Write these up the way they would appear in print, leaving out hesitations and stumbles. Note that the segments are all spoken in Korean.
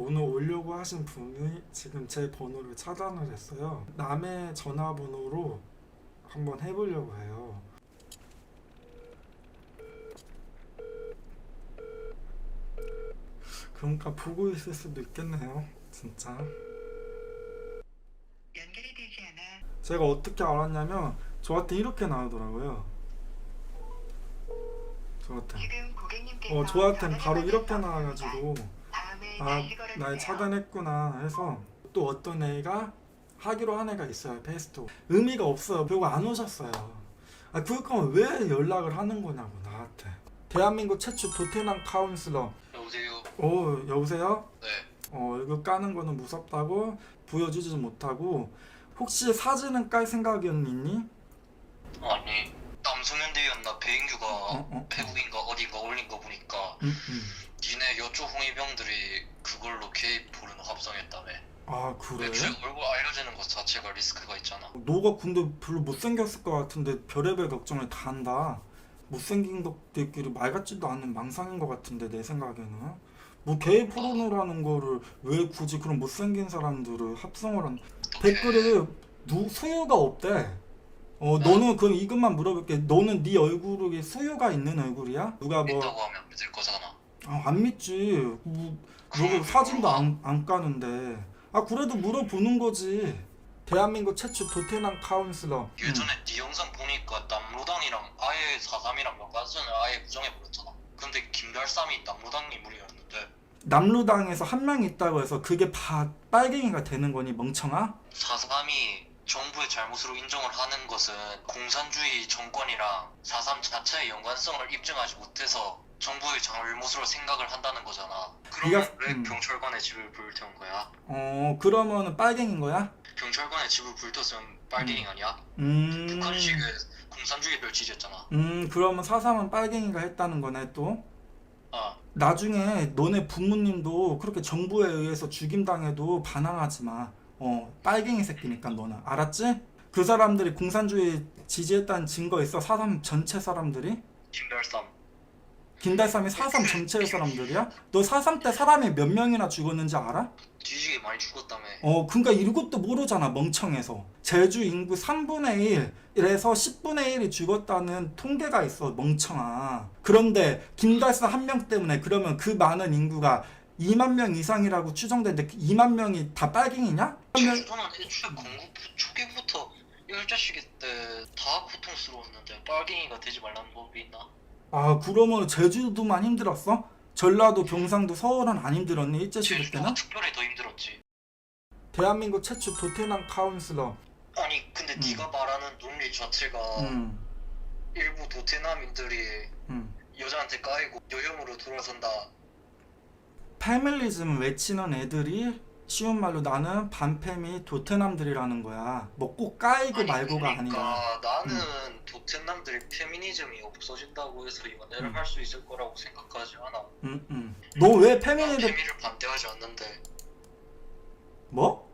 오늘 오려고 하신 분이 지금 제 번호를 차단을 했어요. 남의 전화번호로 한번 해보려고 해요. 그러니까 보고 있을 수도 있겠네요. 진짜. 연결이 되지 않아. 제가 어떻게 알았냐면 저한테 이렇게 나오더라고요. 저한테. 지금 고객님께서 저한테 바로 전화를 이렇게 받을 수 나와가지고 없습니다. 다음에 아, 다시 걸어주세요. 날 차단했구나 해서 또 어떤 애가 하기로 한 애가 있어요. 페이스톡. 의미가 없어요. 결국 안 오셨어요. 아, 그러니까 왜 연락을 하는 거냐고 나한테. 대한민국 최초 도태남 카운슬러. 여보세요? 여보세요? 네. 이거 까는 거는 무섭다고 보여주지 못하고 혹시 사진은 깔 생각은 있니? 아니 남성현대였나 배인규가 어. 태국인가 어딘가 올린 거 보니까 응. 니네 여쪽 홍위병들이 그걸로 게이 포르노 합성했다며. 아, 그래? 애초에 얼굴 알려지는 것 자체가 리스크가 있잖아. 너가 근데 별로 못생겼을 것 같은데 별의별 걱정을 다 한다. 못생긴 것들끼리 말 같지도 않은 망상인 것 같은데 내 생각에는 뭐 게이 포르노라는 거를 왜 굳이 그런 못생긴 사람들을 합성을 한 어떻게 댓글에 수요가 없대. 너는 그럼 이것만 물어볼게. 너는 네 얼굴이 수요가 있는 얼굴이야? 누가 뭐 있다고 하면 믿을 거잖아. 안 믿지. 누구 사진도 안 까는데. 아, 그래도 물어보는 거지. 대한민국 최초 도태남 카운슬러. 예전에 네 영상 보니까 남로당이랑 아예 4.3이랑 연관성을 아예 부정해버렸잖아. 근데 김달삼이 남로당 인물이었는데 남로당에서 한 명 있다고 해서 그게 빨갱이가 되는 거니 멍청아? 4.3이 정부의 잘못으로 인정을 하는 것은 공산주의 정권이랑 4.3 자체의 연관성을 입증하지 못해서 정부의 잘못으로 생각을 한다는 거잖아. 그러면 네가- 왜 음. 경찰관의 집을 불태운 거야? 그러면은 빨갱인 거야? 경찰관의 집을 불태웠으면 빨갱이 아니야? 음. 북한식의 공산주의를 지지했잖아. 그러면 사삼은 빨갱이가 했다는 거네 또? 아, 나중에 너네 부모님도 그렇게 정부에 의해서 죽임당해도 반항하지 마. 빨갱이 새끼니까 너는. 알았지? 그 사람들이 공산주의 지지했다는 증거 있어? 사삼 전체 사람들이? 김달삼. 김달삼이 사삼 전체 사람들이야? 너 사삼 때 사람이 몇 명이나 죽었는지 알아? 뒤지게 많이 죽었다며. 그러니까 이것도 모르잖아 멍청해서. 제주 인구 3분의 1에서 10분의 1이 죽었다는 통계가 있어 멍청아. 그런데 김달사 한 명 때문에 그러면 그 많은 인구가 2만 명 이상이라고 추정되는데 그 2만 명이 다 빨갱이냐? 그러면 제주도는 애초에 건국 초기부터 일제시기 때 다 고통스러웠는데 빨갱이가 되지 말라는 법이 있나? 그러면 제주도만 힘들었어? 전라도, 경상도, 서울은 안 힘들었니? 일제시기 제주도가 때는? 특별히 더 힘들었지. 대한민국 최초 도태남 카운슬러. 아니 근데 네가 말하는 논리 자체가 음, 일부 도태남인들이 음. 여자한테 까이고 여혐으로 돌아선다. 페밀리즘 외치는 애들이 쉬운 말로 나는 반페미 도태남들이라는 거야. 뭐 꼭 까이고 아니 말고가 아니라. 그러니까 나는 도태남들이 페미니즘이 없어진다고 해서 연애를 할 수 있을 거라고 생각하지 않아. 너 왜 난 페미니즘 페미를 반대하지 않는데. 뭐?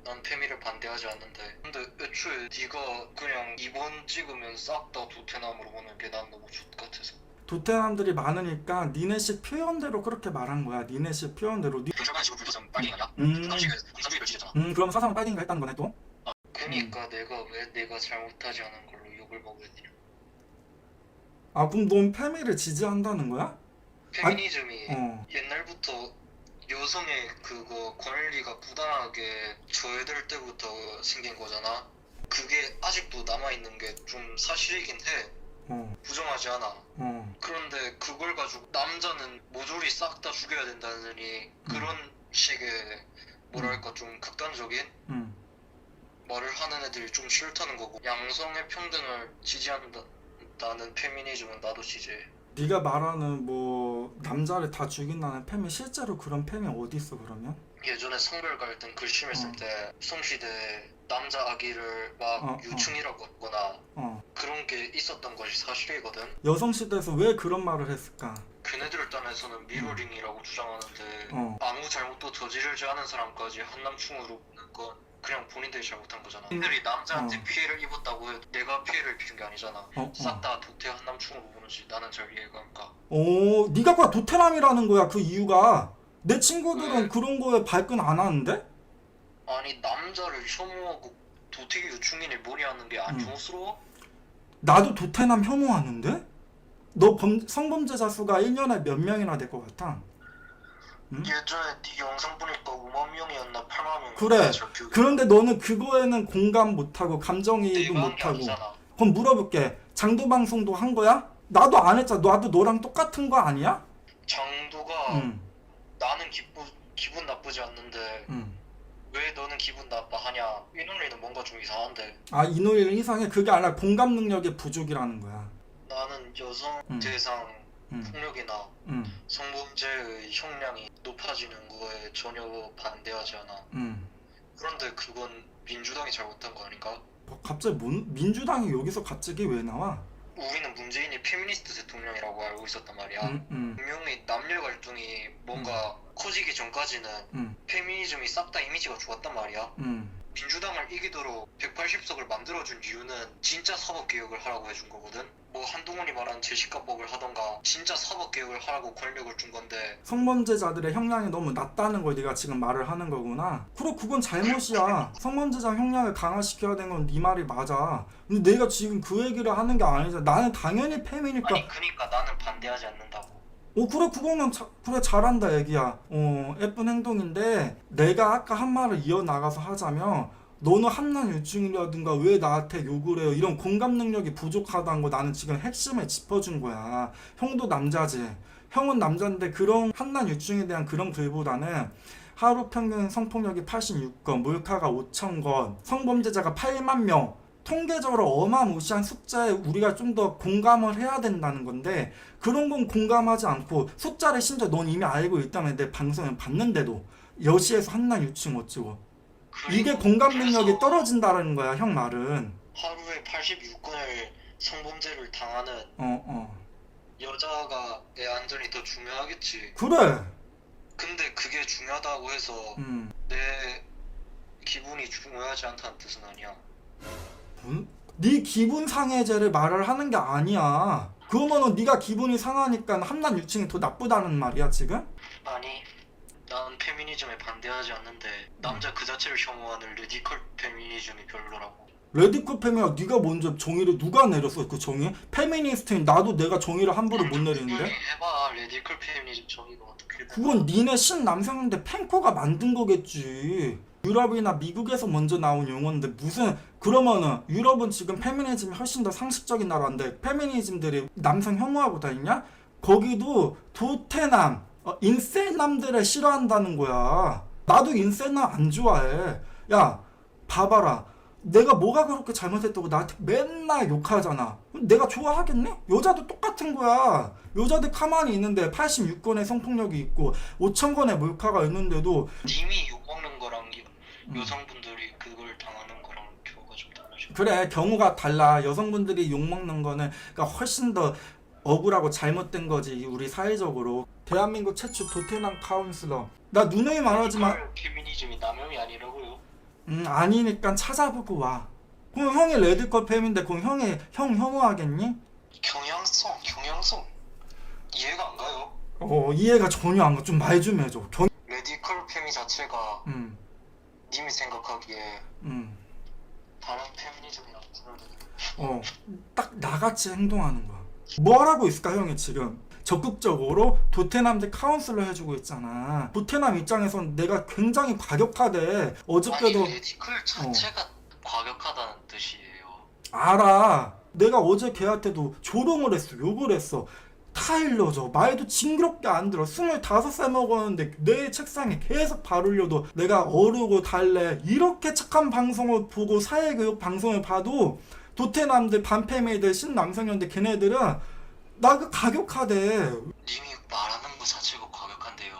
난 페미를 반대하지 않는데. 근데 애초에 네가 그냥 2번 찍으면 싹 다 도태남으로 보는 게 난 너무 X같아서. 도태남들이 많으니까 니네식 표현대로 그렇게 말한 거야. 니네식 표현대로. 경찰관의 집을 불태우면 빨갱이 아니야? 음. 북한식의 공산주의를 지지했잖아. 그럼 사상은 빨갱이가 했다는 거네 또? 그니까 내가 왜 내가 잘못하지 않은 걸로 욕을 먹어야 되냐. 그럼 넌 페미를 지지한다는 거야? 페미니즘이 어. 옛날부터 여성의 그거 권리가 부당하게 저해될 때부터 생긴 거잖아. 그게 아직도 남아있는 게 좀 사실이긴 해. 부정하지 않아. 그런데 그걸 가지고 남자는 모조리 싹 다 죽여야 된다느니 그런 식의 뭐랄까 좀 극단적인 말을 하는 애들이 좀 싫다는 거고, 양성의 평등을 지지한다는 페미니즘은 나도 지지해. 네가 말하는 뭐 남자를 다 죽인다는 페미 실제로 그런 페미 어디 있어 그러면? 예전에 성별 갈등 글심했을 때 성시대에 남자 아기를 막 유충이라고 하거나 그런 게 있었던 것이 사실이거든. 여성시대에서 왜 그런 말을 했을까? 그네들 딴에서는 미러링이라고 주장하는데 어. 아무 잘못도 저지르지 않은 사람까지 한남충으로 보는 건 그냥 본인들이 잘못한 거잖아. 본인들이 남자한테 피해를 입었다고 해도 내가 피해를 입힌 게 아니잖아. 싹 다 도태 한남충으로 보는지 나는 잘 이해가 안 가. 네가 그 도태남이라는 거야 그 이유가. 내 친구들은 그런 거에 발끈 안 하는데? 아니 남자를 혐오하고 도태기 요충인을 몰이하는 게 안 혐오스러워? 나도 도태남 혐오하는데? 너 성범죄자 수가 1년에 몇 명이나 될 것 같아? 예전에 네 영상 보니까 5만 명이었나 8만 명. 그래. 그런데 너는 그거에는 공감 못하고 감정이입도 내가 한 게 못하고. 아니잖아. 그럼 물어볼게. 장도 방송도 한 거야? 나도 안 했잖아. 나도 너랑 똑같은 거 아니야? 장도가 응. 나는 기분 나쁘지 않는데 응. 왜 너는 기분 나빠하냐? 이 논리는 뭔가 좀 이상한데. 아, 이 노래는 이상해. 그게 아니라 공감 능력의 부족이라는 거야. 나는 여성 대상 폭력이나 성범죄의 형량이 높아지는 거에 전혀 반대하지 않아. 그런데 그건 민주당이 잘못한 거 아닌가? 갑자기 민주당이 여기서 갑자기 왜 나와? 우리는 문재인이 페미니스트 대통령이라고 알고 있었단 말이야. 분명히 남녀 갈등이 뭔가 커지기 전까지는 페미니즘이 싹 다 이미지가 좋았단 말이야. 민주당을 이기도록 180석을 만들어준 이유는 진짜 사법개혁을 하라고 해준 거거든. 뭐 한동훈이 말한 제시카법을 하던가 진짜 사법개혁을 하라고 권력을 준 건데 성범죄자들의 형량이 너무 낮다는 걸 네가 지금 말을 하는 거구나. 그래, 그건 잘못이야. 성범죄자 형량을 강화시켜야 되는 건 네 말이 맞아. 근데 내가 지금 그 얘기를 하는 게 아니잖아. 나는 당연히 페미니까. 아니 그니까 나는 반대하지 않는다고. 그래, 그거는 그래, 잘한다 얘기야. 예쁜 행동인데 내가 아까 한 말을 이어나가서 하자면 너는 한난 유충이라든가 왜 나한테 욕을 해요, 이런 공감 능력이 부족하다는 거 나는 지금 핵심을 짚어준 거야. 형도 남자지. 형은 남자인데 그런 한난 유충에 대한 그런 글보다는 하루 평균 성폭력이 86건, 몰카가 5,000건, 성범죄자가 8만 명, 통계적으로 어마무시한 숫자에 우리가 좀 더 공감을 해야 된다는 건데 그런 건 공감하지 않고 숫자를 심지어 넌 이미 알고 있다면 내 방송을 봤는데도 여시에서 한난 유충 어쩌고 이게 공감 능력이 떨어진다는 거야, 형 말은. 하루에 86건을 성범죄를 당하는 여자가 애 안전이 더 중요하겠지. 그래. 근데 그게 중요하다고 해서 내 기분이 중요하지 않다는 뜻은 아니야. 네 기분 상해제를 말을 하는 게 아니야. 그러면은 네가 기분이 상하니까 한난 유충이 더 나쁘다는 말이야 지금? 아니 나는 페미니즘에 반대하지 않는데 남자 그 자체를 혐오하는 레디컬 페미니즘이 별로라고. 레디컬 페미야, 네가 먼저 정의를 누가 내렸어? 그 정의? 페미니스트인 나도 내가 정의를 함부로 못 내리는데? 해봐. 레디컬 페미니즘 정의가 어떻게 돼? 그건 니네 신남성인데 팬코가 만든 거겠지. 유럽이나 미국에서 먼저 나온 용어인데 무슨, 그러면은 유럽은 지금 페미니즘이 훨씬 더 상식적인 나라인데 페미니즘들이 남성 혐오하고 다니냐? 거기도 도태남, 인셀남들을 싫어한다는 거야. 나도 인셀남 안 좋아해. 야, 봐봐라. 내가 뭐가 그렇게 잘못했다고 나한테 맨날 욕하잖아. 내가 좋아하겠네? 여자도 똑같은 거야. 여자들 가만히 있는데 86건의 성폭력이 있고 5,000건의 몰카가 있는데도 님이 욕먹는 거랑 여성분들이 그걸 당하는 거랑 경우가 좀 다르죠. 그래, 경우가 달라. 여성분들이 욕먹는 거는 그러니까 훨씬 더 억울하고 잘못된 거지, 우리 사회적으로. 대한민국 최초 도태남 카운슬러. 나 누누이 말하지만 페미니즘이 남용이 아니라고요? 아니니까 찾아보고 와. 그럼 형이 레드컬 팸인데 그럼 형 혐오하겠니? 경향성 이해가 안 가요. 이해가 전혀 안 가. 좀 말 좀 해줘. 레디컬 페미 자체가 님이 생각하기에 다른 페미니즘이랑 구별되는 딱 나같이 행동하는 거야. 뭐 하라고 있을까 형이 지금? 적극적으로 도태남들 카운슬러 해주고 있잖아. 도태남 입장에선 내가 굉장히 과격하대. 어저께도 아니 레디컬 자체가 과격하다는 뜻이에요. 알아. 내가 어제 걔한테도 조롱을 했어. 욕을 했어. 다 일러줘. 말도 징그럽게 안 들어. 25살 먹었는데 내 책상에 계속 발 올려도 내가 어르고 달래. 이렇게 착한 방송을 보고 사회교육 방송을 봐도 도태남들, 반페미들, 신남성년들 걔네들은 나 그 과격하대. 님이 말하는 거 자체가 과격한데요.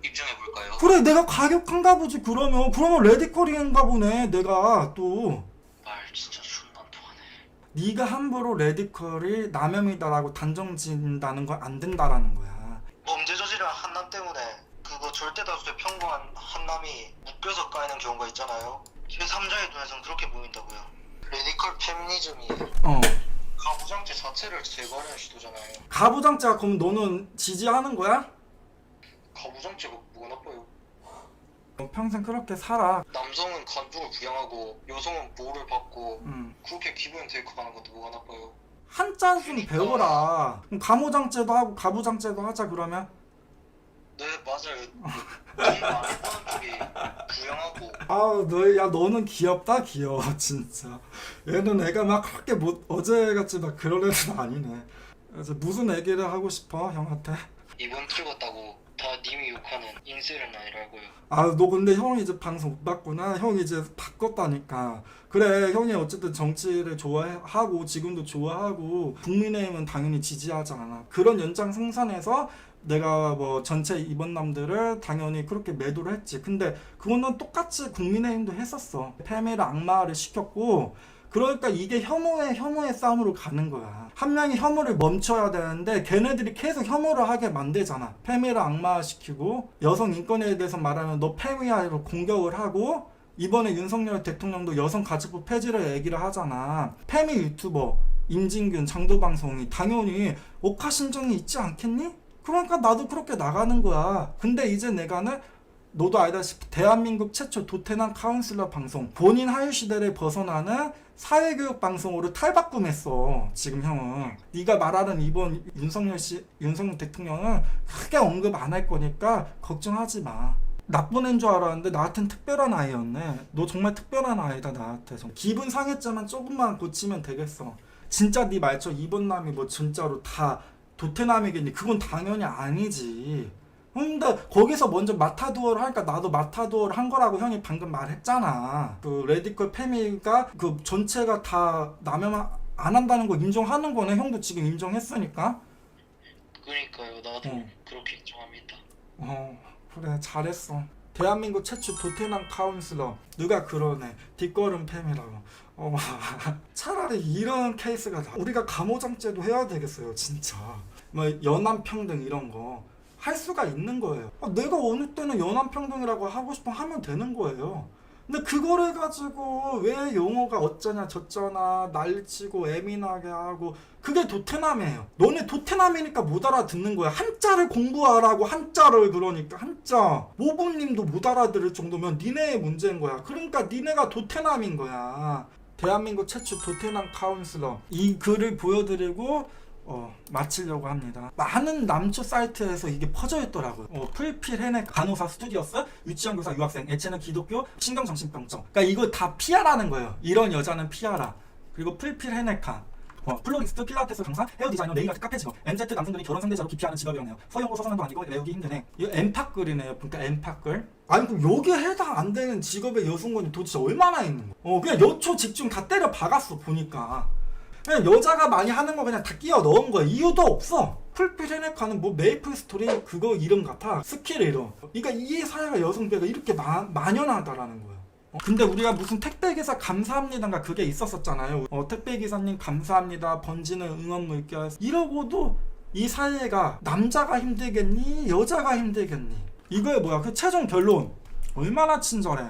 입증해볼까요? 그래, 내가 과격한가 보지. 그러면 레디컬인가 보네. 내가 또 말 진짜 존나 안 통하네. 네가 함부로 레디컬이 남혐이다라고 단정짓는다는 건 안 된다라는 거야. 범죄 저지른 한남 때문에 그거 절대 다수의 평범한 한남이 묶여서 까이는 경우가 있잖아요. 제3자의 눈에선 그렇게 보인다고요. 레디컬 페미니즘이 가부장제 자체를 제거하려는 시도잖아요. 가부장제가 그럼 너는 지지하는 거야? 가부장제가 뭐가 나빠요? 평생 그렇게 살아. 남성은 간부를 부양하고 여성은 보호를 받고 음. 그렇게 기분 대입하는 것도 뭐가 나빠요? 한자 좀 배워라. 그럼 가모장제도 하고 가부장제도 하자 그러면. 네 맞아요. 돈 많이 버는 쪽이 부양하고 너는 귀엽다 귀여워 진짜. 얘는 애가 막 그렇게 어제같이 막 그런 애는 아니네. 그래서 무슨 얘기를 하고 싶어 형한테? 이번 찍었다고 다 님이 욕하는 인셀은 아니라고요. 너 근데 형이 이제 방송 못 봤구나. 형이 이제 바꿨다니까. 그래 형이 어쨌든 정치를 좋아하고 지금도 좋아하고 국민의힘은 당연히 지지하잖아. 그런 연장생산에서 내가 뭐 전체 이번남들을 당연히 그렇게 매도를 했지. 근데 그거는 똑같이 국민의힘도 했었어. 패미를 악마를 시켰고, 그러니까 이게 혐오의 싸움으로 가는 거야. 한 명이 혐오를 멈춰야 되는데 걔네들이 계속 혐오를 하게 만들잖아. 패미를 악마시키고 여성 인권에 대해서 말하면 너 패미야로 공격을 하고, 이번에 윤석열 대통령도 여성가족부 폐지를 얘기를 하잖아. 패미 유튜버 임진균 장도방송이 당연히 옥하심정이 있지 않겠니? 그러니까 나도 그렇게 나가는 거야. 근데 이제 내가는 너도 알다시피 대한민국 최초 도태남 카운슬러 방송, 본인 하유시대를 벗어나는 사회교육 방송으로 탈바꿈했어. 지금 형은 네가 말하는 이번 윤석열 대통령은 크게 언급 안 할 거니까 걱정하지 마. 나쁜 애인 줄 알았는데 나한텐 특별한 아이였네. 너 정말 특별한 아이다 나한테. 기분 상했지만 조금만 고치면 되겠어. 진짜 네 말처럼 이번 남이 뭐 진짜로 다 도태남이겠니? 그건 당연히 아니지. 근데 거기서 먼저 마타두어를 하니까 나도 마타두어를 한 거라고 형이 방금 말했잖아. 그 레디컬 패미가 그 전체가 다 남용 안 한다는 거 인정하는 거네. 형도 지금 인정했으니까. 그러니까요. 나도 그렇게 인정합니다. 그래 잘했어. 대한민국 최초 도태남 카운슬러 누가 그러네. 뒷걸음 패미라고. 차라리 이런 케이스가 우리가 가모장제도 해야 되겠어요 진짜. 뭐 연함평등 이런 거 할 수가 있는 거예요. 내가 어느 때는 연함평등이라고 하고 싶으면 하면 되는 거예요. 근데 그거를 가지고 왜 용어가 어쩌냐 저쩌나 난리치고 예민하게 하고, 그게 도태남이에요. 너네 도태남이니까 못 알아듣는 거야. 한자를 공부하라고. 한자를. 그러니까 한자 모부님도 못 알아들을 정도면 니네의 문제인 거야. 그러니까 니네가 도태남인 거야. 대한민국 최초 도태남 카운슬러 이 글을 보여드리고 마치려고 합니다. 많은 남초 사이트에서 이게 퍼져 있더라고요. 풀필 해내 간호사 스튜디오스 유치원 교사 유학생 애체는 기독교 신경정신병증. 그러니까 이거 다 피하라는 거예요. 이런 여자는 피하라. 그리고 풀필 해내카 플로리스트, 필라테스 강사, 헤어 디자이너, 네일 아트, 카페 직업, MZ 남성들이 결혼 상대자로 기피하는 직업이라네요. 서영고 서성한도 아니고 외우기 힘드네. 이거 엠팍글이네요. 그러니까 엠팍글. 아니 그럼 여기에 해당 안 되는 직업의 여성권이 도대체 얼마나 있는 거야? 그냥 여초 직중 다 때려 박았어 보니까. 그냥 여자가 많이 하는 거 그냥 다 끼워 넣은 거야. 이유도 없어. 풀필 해내카는 뭐 메이플 스토리 그거 이름 같아. 스킬 이름. 그러니까 이 사회가 여성배가 이렇게 만연하다라는 거야. 근데 우리가 무슨 택배기사 감사합니다인가 그게 있었었잖아요. 택배기사님 감사합니다. 번지는 응원 물결. 이러고도 이 사회가 남자가 힘들겠니? 여자가 힘들겠니? 이거에 뭐야? 그 최종 결론. 얼마나 친절해.